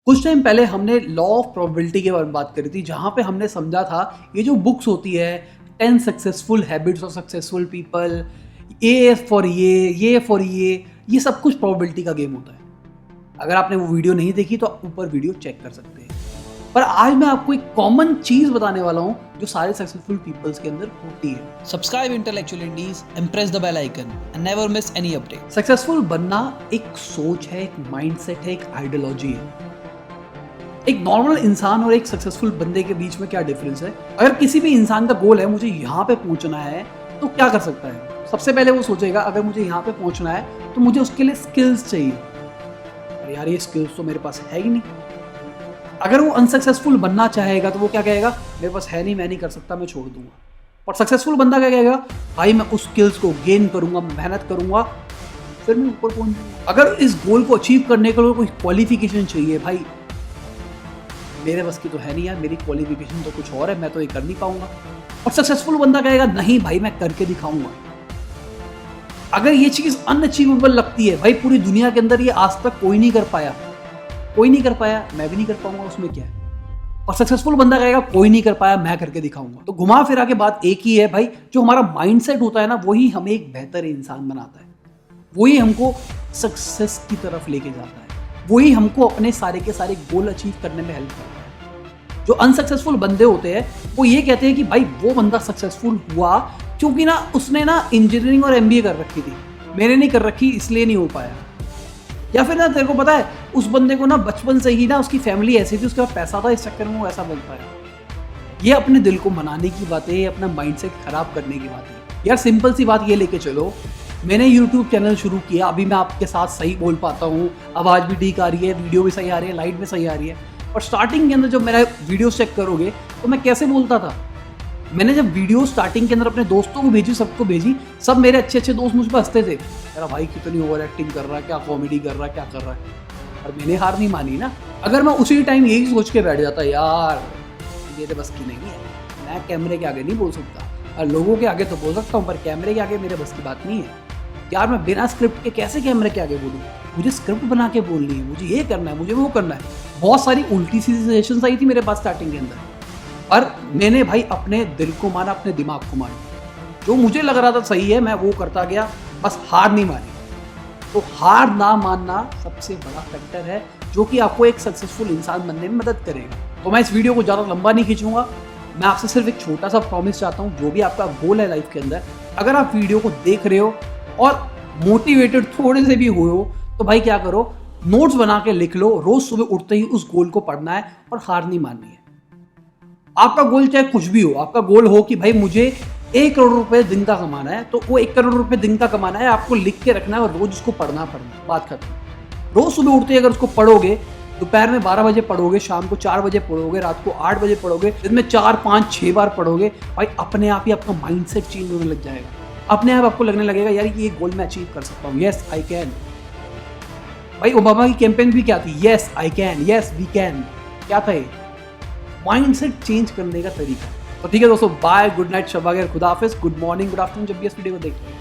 कुछ टाइम पहले हमने लॉ ऑफ प्रोबेबिलिटी के बारे में बात करी थी, जहाँ पे हमने समझा था ये जो बुक्स होती है 10 successful habits of successful people, A for ये फॉर ये सब कुछ प्रोबेबिलिटी का गेम होता है। अगर आपने वो वीडियो नहीं देखी तो आप ऊपर वीडियो चेक कर सकते हैं। पर आज मैं आपको एक कॉमन चीज बताने वाला हूँ जो सारे सक्सेसफुल पीपल्स के अंदर होती है। Subscribe Intellectual Indies and press the bell icon and never miss any update. Successful बनना एक सोच है, एक माइंडसेट है, एक आइडियोलॉजी है। एक नॉर्मल इंसान और एक सक्सेसफुल बंदे के बीच में क्या डिफरेंस है? अगर किसी भी इंसान का गोल है मुझे यहाँ पे पहुंचना है तो क्या कर सकता है? सबसे पहले वो सोचेगा अगर मुझे यहाँ पे पहुंचना है तो मुझे उसके लिए स्किल्स चाहिए। अरे यार ये स्किल्स तो मेरे पास है ही नहीं। अगर वो अनसक्सेसफुल बनना चाहेगा तो वो क्या कहेगा, मेरे पास है नहीं, मैं नहीं कर सकता, मैं छोड़ दूंगा। और सक्सेसफुल बंदा क्या कहेगा, भाई मैं उस स्किल्स को गेन करूंगा, मेहनत करूंगा, फिर मैं ऊपर पहुंच जाऊंगा। अगर इस गोल को अचीव करने के लिए कोई क्वालिफिकेशन चाहिए, भाई मेरे बस की तो है नहीं यार, मेरी क्वालिफिकेशन तो कुछ और है, मैं तो ये कर नहीं पाऊंगा। और सक्सेसफुल बंदा कहेगा नहीं भाई मैं करके दिखाऊंगा। अगर ये चीज अनअचीवेबल लगती है, भाई पूरी दुनिया के अंदर ये आज तक कोई नहीं कर पाया, कोई नहीं कर पाया, मैं भी नहीं कर पाऊंगा, उसमें क्या है। और सक्सेसफुल बंदा कहेगा कोई नहीं कर पाया, मैं करके दिखाऊंगा। तो घुमा फिरा के बात एक ही है भाई, जो हमारा माइंडसेट होता है ना, वही हमें एक बेहतर इंसान बनाता है, वही हमको सक्सेस की तरफ लेके जाता है, वही हमको अपने सारे के सारे गोल अचीव करने में हेल्प करता है। जो अनसक्सेसफुल बंदे होते हैं वो ये कहते हैं कि भाई वो बंदा सक्सेसफुल हुआ क्योंकि ना उसने ना इंजीनियरिंग और एमबीए कर रखी थी, मैंने नहीं कर रखी इसलिए नहीं हो पाया। या फिर ना तेरे को पता है उस बंदे को ना बचपन से ही ना उसकी फैमिली ऐसी थी, उसके पास पैसा था, इस चक्कर में वो ऐसा बन पाया। ये अपने दिल को मनाने की बात है, अपना माइंडसेट खराब करने की बात है। यार सिंपल सी बात ये लेके चलो, मैंने YouTube चैनल शुरू किया, अभी मैं आपके साथ सही बोल पाता हूँ, आवाज़ भी ठीक आ रही है, वीडियो भी सही आ रही है, लाइट भी सही आ रही है। और स्टार्टिंग के अंदर जब मेरा वीडियो चेक करोगे तो मैं कैसे बोलता था, मैंने जब वीडियो स्टार्टिंग के अंदर अपने दोस्तों को भेजी, सबको भेजी, सब मेरे अच्छे अच्छे दोस्त मुझ पर हंसते थे, मेरा भाई कितनी ओवर एक्टिंग कर रहा है, क्या कॉमेडी कर रहा है, क्या कर रहा है। और मैंने हार नहीं मानी ना। अगर मैं उसी टाइम यही सोच के बैठ जाता यार मेरे बस की नहीं है, मैं कैमरे के आगे नहीं बोल सकता, और लोगों के आगे तो बोल सकता हूँ पर कैमरे के आगे मेरे बस की बात नहीं है। यार मैं बिना स्क्रिप्ट के कैसे कैमरे के आगे बोलूँ, मुझे स्क्रिप्ट बना के बोलनी है, मुझे ये करना है, मुझे वो करना है। बहुत सारी उल्टी सीधी सजेशंस आई थी मेरे पास स्टार्टिंग के अंदर, और मैंने भाई अपने दिल को माना, अपने दिमाग को माना, जो मुझे लग रहा था सही है मैं वो करता गया, बस हार नहीं मानी। तो हार ना मानना सबसे बड़ा फैक्टर है जो कि आपको एक सक्सेसफुल इंसान बनने में मदद करेगा। तो मैं इस वीडियो को ज़्यादा लंबा नहीं खींचूंगा, मैं आपसे सिर्फ एक छोटा सा प्रॉमिस चाहता हूँ, जो भी आपका गोल है लाइफ के अंदर, अगर आप वीडियो को देख रहे हो और मोटिवेटेड थोड़े से भी हुए हो तो भाई क्या करो, नोट्स बना के लिख लो, रोज सुबह उठते ही उस गोल को पढ़ना है और हार नहीं माननी है। आपका गोल चाहे कुछ भी हो, आपका गोल हो कि भाई मुझे 1 करोड़ रुपए दिन का कमाना है, तो वो 1 करोड़ रुपए दिन का कमाना है, आपको लिख के रखना है और रोज उसको पढ़ना, बात खत्म। रोज सुबह उठते ही अगर उसको पढ़ोगे, दोपहर में 12 बजे पढ़ोगे, शाम को 4 बजे पढ़ोगे, रात को 8 बजे पढ़ोगे, दिन में 4, 5, 6 बार पढ़ोगे, भाई अपने आप ही आपका माइंडसेट चेंज होने लग जाएगा। अपने आप आपको लगने लगेगा यार ये गोल मैं अचीव कर सकता हूँ, यस आई कैन। भाई ओबामा की कैंपेन भी क्या थी, yes I can, yes we can. क्या था ये? माइंडसेट चेंज करने का तरीका। तो ठीक है दोस्तों, बाय, गुड नाइट, शब बखैर, खुदा हाफिज, गुड मॉर्निंग, गुड आफ्टरनून, जब भी इस वीडियो को देखते हैं।